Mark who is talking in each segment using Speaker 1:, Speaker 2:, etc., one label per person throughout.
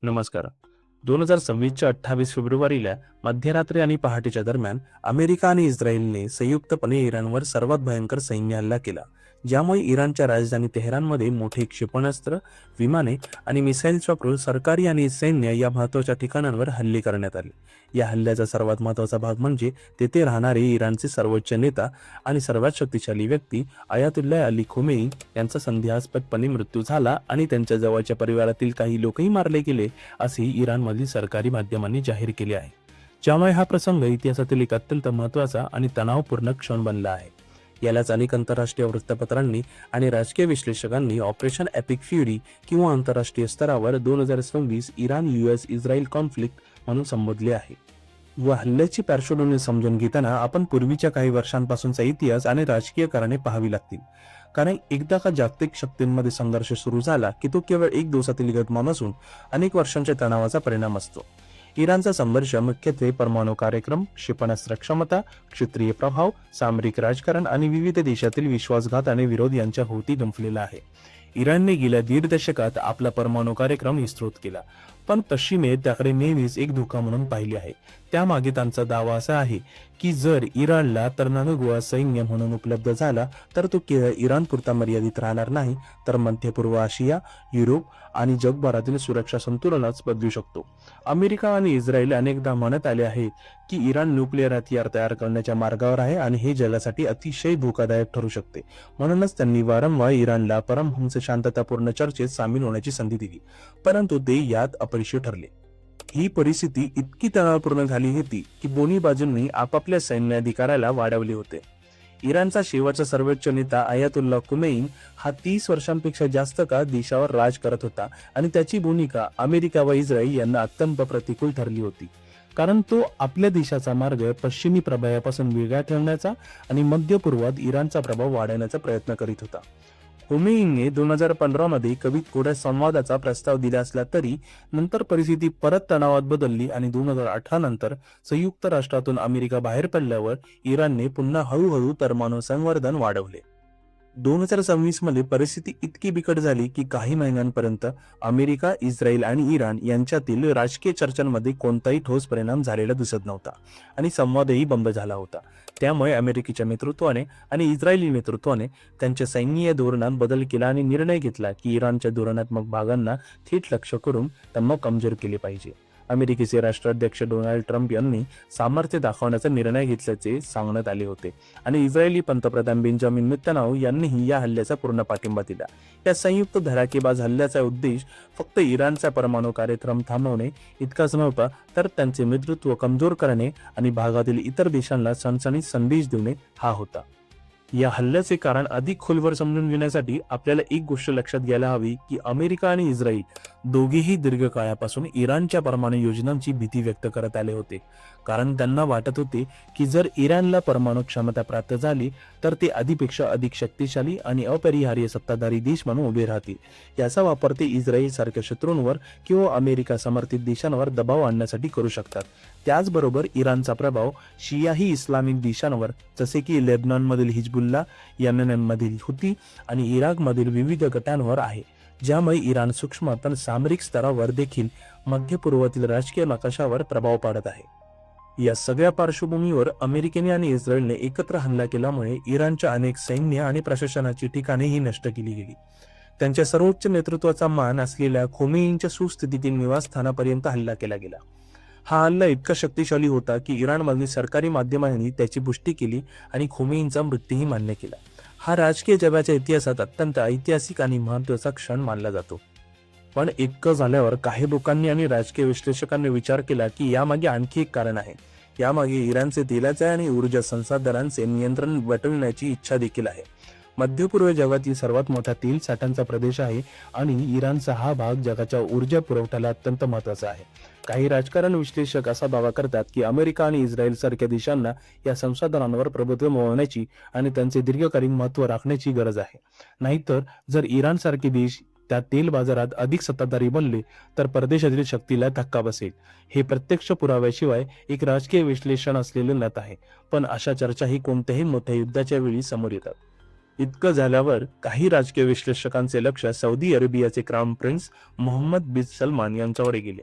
Speaker 1: नमस्कार. 2026च्या 28 फेब्रुवारीला मध्यरात्री आणि पहाटेच्या दरम्यान अमेरिका आणि इस्रायलने संयुक्तपणे इराणवर सर्वात भयंकर सैन्य हल्ला केला, ज्यामुळे इराणच्या राजधानी तेहरानमध्ये मोठे क्षेपणास्त्र, विमाने आणि मिसाईल्स वापरून सरकारी आणि सैन्य या महत्त्वाच्या ठिकाणांवर हल्ले करण्यात आले. या हल्ल्याचा सर्वात महत्त्वाचा भाग म्हणजे तेथे राहणारे इराणचे सर्वोच्च नेता आणि सर्वात शक्तिशाली व्यक्ती अयातुल्लाह अली खोमेनी यांचा संदेहास्पदपणे मृत्यू झाला आणि त्यांच्या जवळच्या परिवारातील काही लोकही मारले गेले, असे इराणमधील सरकारी माध्यमांनी जाहीर केले आहे. ज्यामुळे हा प्रसंग इतिहासातील एक अत्यंत महत्त्वाचा आणि तणावपूर्ण क्षण बनला आहे. यालाच अनेक आंतरराष्ट्रीय वृत्तपत्रांनी आणि राजकीय विश्लेषकांनी ऑपरेशन एपिक फ्युरी किंवा आंतरराष्ट्रीय स्तरावर 2026 इराण US इस्रायल कॉन्फ्लिक्ट म्हणून संबोधले आहे. व हल्ल्याची पार्श्वभूमी समजून घेताना आपण पूर्वीच्या काही वर्षांपासूनचा इतिहास आणि राजकीय कारणे पाहावी लागतील. कारण एकदा का जागतिक शक्तींमध्ये संघर्ष सुरू झाला की तो केवळ एक दिवसातील घटना नसून अनेक वर्षांच्या तणावाचा परिणाम असतो. इराणचा संघर्ष मुख्यत्वे परमाणु कार्यक्रम, क्षेपणास्त्र क्षमता, क्षेत्रीय प्रभाव, सामरिक राजकारण आणि विविध देशातील विश्वासघात आणि विरोध यांच्या भोवती गुंफलेला आहे. इराणने गेल्या 1.5 दशकात आपला परमाणु कार्यक्रम विस्तृत केला, पण पश्चिमेत त्याकडे नेहमीच एक धोका म्हणून पाहिले आहे. त्यामागे त्यांचा दावा असा आहे की जर इराणला तरंगगोळा सैन्य म्हणून उपलब्ध झाला तर तो केवळ इराणपुरता मर्यादित राहणार नाही, तर मध्य पूर्व आशिया, युरोप आणि जगभरातील सुरक्षा संतुलनच बदलू शकतो. अमेरिका आणि इस्रायल अनेकदा म्हणत आले आहे की इराण न्यूक्लिअर हतियार तयार करण्याच्या मार्गावर आहे आणि हे जगासाठी अतिशय धोकादायक ठरू शकते. म्हणूनच त्यांनी वारंवार इराणला परमहंस शांततापूर्ण चर्चेत सामील होण्याची संधी दिली, परंतु ते यात अपयशी ठरले. ही परिस्थिती इतकी तणावपूर्ण झाली होती की दोन्ही बाजूंनी आपापल्या सैन्य अधिकाराला वाढवले होते. इराणचा शेवटचा सर्वोच्च नेता अयातुल्लाह खोमेनी हा 30 वर्षांपेक्षा जास्त काळ देशावर राज करत होता आणि त्याची भूमिका अमेरिका व इस्रायल यांना अत्यंत प्रतिकूल ठरली होती. कारण तो आपल्या देशाचा मार्ग पश्चिमी प्रभावापासून वेगळा ठेवण्याचा आणि मध्य पूर्वात इराणचा प्रभाव वाढवण्याचा प्रयत्न करीत होता. खोमेनीने 2015 मध्ये कवित खोड्या संवादाचा प्रस्ताव दिला असला तरी नंतर परिस्थिती परत तणावात बदलली आणि 2018 नंतर संयुक्त राष्ट्रातून अमेरिका बाहेर पडल्यावर इराणने पुन्हा हळूहळू परमाणु संवर्धन वाढवले. 2026 मध्ये परिस्थिती इतकी बिकट झाली की काही महिन्यांपर्यंत अमेरिका, इस्रायल आणि इराण यांच्यातील राजकीय चर्चांमध्ये कोणताही ठोस परिणाम झालेला दिसत नव्हता आणि संवादही बंद झाला होता. त्यामुळे अमेरिकेच्या नेतृत्वाने आणि इस्रायली नेतृत्वाने त्यांच्या सैन्य धोरणात बदल केला आणि निर्णय घेतला की इराणच्या धोरणात्मक भागांना थेट लक्ष करून त्यांना कमजोर केले पाहिजे. अमेरिकेचे राष्ट्राध्यक्ष डोनाल्ड ट्रम्प यांनी सामर्थ्य दाखवण्याचा निर्णय घेतल्याचे सांगण्यात आले होते आणि इस्रायली पंतप्रधान बेंजामिन नेतन्याहू यांनीही या हल्ल्याचा पूर्ण पाठिंबा दिला. या संयुक्त धडाकेबाज हल्ल्याचा उद्देश फक्त इराणचा परमाणु कार्यक्रम थांबवणे इतकाच नव्हता, तर त्यांचे नेतृत्व कमजोर करणे आणि भागातील इतर देशांना सणसणीत संदेश देणे हा होता. या हल्ल्याचे कारण अधिक खोलवर समजून घेण्यासाठी आपल्याला एक गोष्ट लक्षात घ्यायला हवी की अमेरिका आणि इस्रायल दोघेही दीर्घकाळापासून इराणच्या परमाणु योजनांची भीती व्यक्त करत आले होते. कारण त्यांना वाटत होते की जर इराणला परमाणु क्षमता प्राप्त झाली तर ते आधीपेक्षा अधिक शक्तिशाली आणि अपरिहार्य सत्ताधारी देश म्हणून उभे राहतील. याचा वापर ते इस्रायल सारख्या शत्रूंवर किंवा अमेरिका समर्थित देशांवर दबाव आणण्यासाठी करू शकतात. त्याचबरोबर इराणचा प्रभाव शियाही इस्लामिक देशांवर जसे की लेबनॉनमधील हिजबुल्ला, यमेनमधील हुती आणि इराकमधील विविध गटांवर आहे, ज्यामुळे इराण सूक्ष्म पण सामरिक स्तरावर देखील मध्य पूर्वातील राजकीय नकाशावर प्रभाव पाडत आहे. या सगळ्या पार्श्वभूमीवर अमेरिकेने आणि इस्रायलने एकत्र हल्ला केल्यामुळे इराणच्या अनेक सैन्य आणि प्रशासनाची ठिकाणेही नष्ट केली गेली. त्यांच्या सर्वोच्च नेतृत्वाचा मान असलेल्या खोमेनींच्या सुस्थितीतील निवासस्थानापर्यंत हल्ला केला गेला. हा हल्ला इतका शक्तिशाली होता की इराणमधील सरकारी माध्यमांनी त्याची पुष्टी केली आणि खोमेनींचा मृत्यूही मान्य केला. हा राजकीय जगाच्या इतिहासात अत्यंत ऐतिहासिक आणि महत्त्वाचा क्षण मानला जातो. पण इतकं झाल्यावर काही लोकांनी आणि राजकीय विश्लेषकांनी विचार केला की यामागे आणखी एक कारण आहे. यामागे इराणचे तेलाचे आणि ऊर्जा संसाधनांचे नियंत्रण वटविण्याची इच्छा देखील आहे. मध्य पूर्व जगातील सर्वात मोठा तेल साठ्यांचा प्रदेश आहे आणि इराणचा हा भाग जगाच्या ऊर्जा पुरवठ्याला अत्यंत महत्त्वाचा आहे. काही राजकारण विश्लेषक असा दावा करतात की अमेरिका आणि इस्रायल सारख्या देशांना या संसाधनांवर प्रभुत्व मिळवण्याची आणि त्यांचे दीर्घकालीन महत्त्व राखण्याची गरज आहे. नाहीतर जर इराण सारखे देश त्या तेल बाजारात अधिक सत्ताधारी बनले तर परदेशातील शक्तीला धक्का बसेल. हे प्रत्यक्ष पुराव्याशिवाय एक राजकीय विश्लेषण असलेले मत आहे, पण अशा चर्चाही कोणत्याही मोठ्या युद्धाच्या वेळी समोर येतात. इतकं झाल्यावर काही राजकीय विश्लेषकांचे लक्ष सौदी अरेबियाचे क्राऊन प्रिन्स मोहम्मद बिन सलमान यांच्यावर गेले.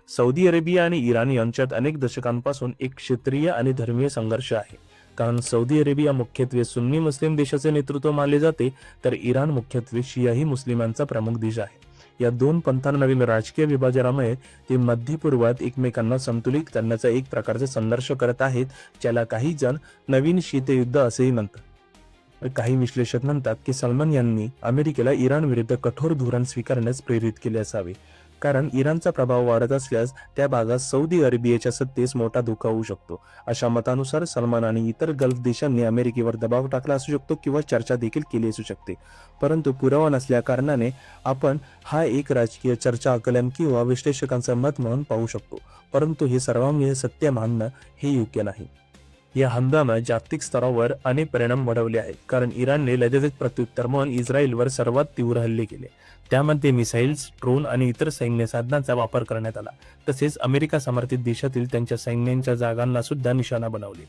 Speaker 1: सौदी अरेबिया आणि इराण यांच्यात अनेक दशकांपासून एक क्षेत्रीय आणि धर्मीय संघर्ष आहे. कारण सौदी अरेबिया मुख्यत्वे सुन्नी मुस्लिम देशाचे नेतृत्व मानले जाते, तर इराण मुख्यत्वे शियाही मुस्लिमांचा प्रमुख देश आहे. या दोन पंथांमधील राजकीय विभाजनामुळे ते मध्य पूर्वात एकमेकांना संतुलित करण्याचा एक प्रकारचा संघर्ष करत आहेत, ज्याला काही जण नवीन शीतयुद्ध असेही म्हणतात. काही विश्लेषक म्हणतात की सलमान यांनी अमेरिकेला इराण विरुद्ध कठोर धोरण स्वीकारण्यास प्रेरित केले असावे, कारण इराणचा प्रभाव वाढत असल्यास त्या भागात सौदी अरेबियाच्या सत्तेस मोठा धोका होऊ शकतो. अशा मतानुसार सलमान आणि इतर गल्फ देशांनी अमेरिकेवर दबाव टाकला असू शकतो किंवा चर्चा देखील केली असू शकते. परंतु पुरावा नसल्या कारणाने आपण हा एक राजकीय चर्चा आकलन किंवा विश्लेषकांचं मत म्हणून पाहू शकतो, परंतु हे सर्वांगीण सत्य मानणं हे योग्य नाही. या हल्ल्यानं जागतिक स्तरावर अनेक परिणाम वाढवले आहेत, कारण इराणने लगेचच प्रत्युत्तर म्हणून इस्रायलवर सर्वात तीव्र हल्ले केले. त्यामध्ये मिसाईल्स, ड्रोन आणि इतर सैन्य साधनांचा वापर करण्यात आला. तसेच अमेरिका समर्थित देशातील त्यांच्या सैन्यांच्या जागांना सुद्धा निशाणा बनवले.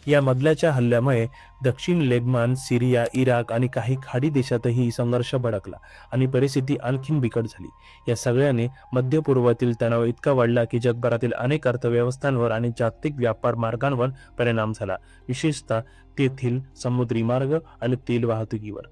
Speaker 1: या मधल्याच्या हल्ल्यामुळे दक्षिण लेबनॉन, सिरिया, इराक आणि काही खाडी देशातही संघर्ष भडकला आणि परिस्थिती आणखीन बिकट झाली. या सगळ्याने मध्य पूर्वातील तणाव इतका वाढला की जगभरातील अनेक अर्थव्यवस्थांवर आणि जागतिक व्यापार मार्गांवर परिणाम झाला, विशेषतः तेथील समुद्री मार्ग आणि तेल वाहतुकीवर.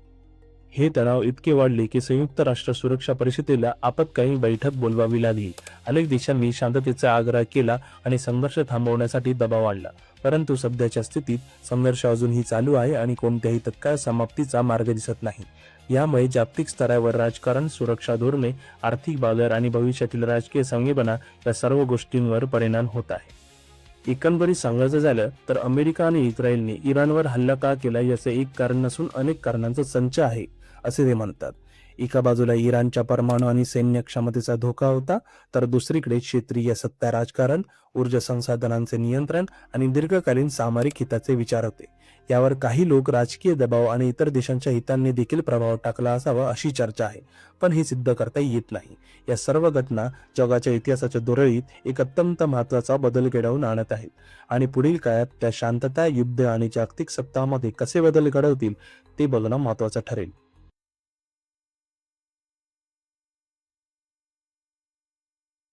Speaker 1: हे तणाव इतके वाढले की संयुक्त राष्ट्र सुरक्षा परिषदेला आपत्कालीन बैठक बोलवावी लागली. अनेक देशांनी शांततेचा आग्रह केला आणि संघर्ष थांबवण्यासाठी दबाव आणला, परंतु सध्याच्या स्थितीत संघर्ष अजूनही चालू आहे आणि कोणत्याही तत्काळ समाप्तीचा मार्ग दिसत नाही. यामुळे जागतिक स्तरावर राजकारण, सुरक्षा धोरणे, आर्थिक बाजार आणि भविष्यातील राजकीय संवेदना या सर्व गोष्टींवर परिणाम होत आहे. एकंदरीत सांगायचं झालं तर अमेरिका आणि इस्रायलने इराणवर हल्ला का केला याचं एक कारण नसून अनेक कारणांचा संच आहे, असे ते म्हणतात. एका बाजूला इराणच्या परमाणु आणि सैन्य क्षमतेचा धोका होता, तर दुसरीकडे क्षेत्रीय सत्ता राजकारण, ऊर्जा संसाधनांचे नियंत्रण आणि दीर्घकालीन सामरिक हिताचे विचार होते. यावर काही लोक राजकीय दबाव आणि इतर देशांच्या हितांनी देखील प्रभाव टाकला असावा अशी चर्चा आहे, पण हे सिद्ध करता येत नाही. या सर्व घटना जगाच्या इतिहासाच्या दोरळीत एक अत्यंत महत्त्वाचा बदल घडवून आणत आहेत आणि पुढील काळात त्या शांतता, युद्ध आणि जागतिक सत्तामध्ये कसे बदल घडवतील ते बघणं महत्त्वाचं ठरेल.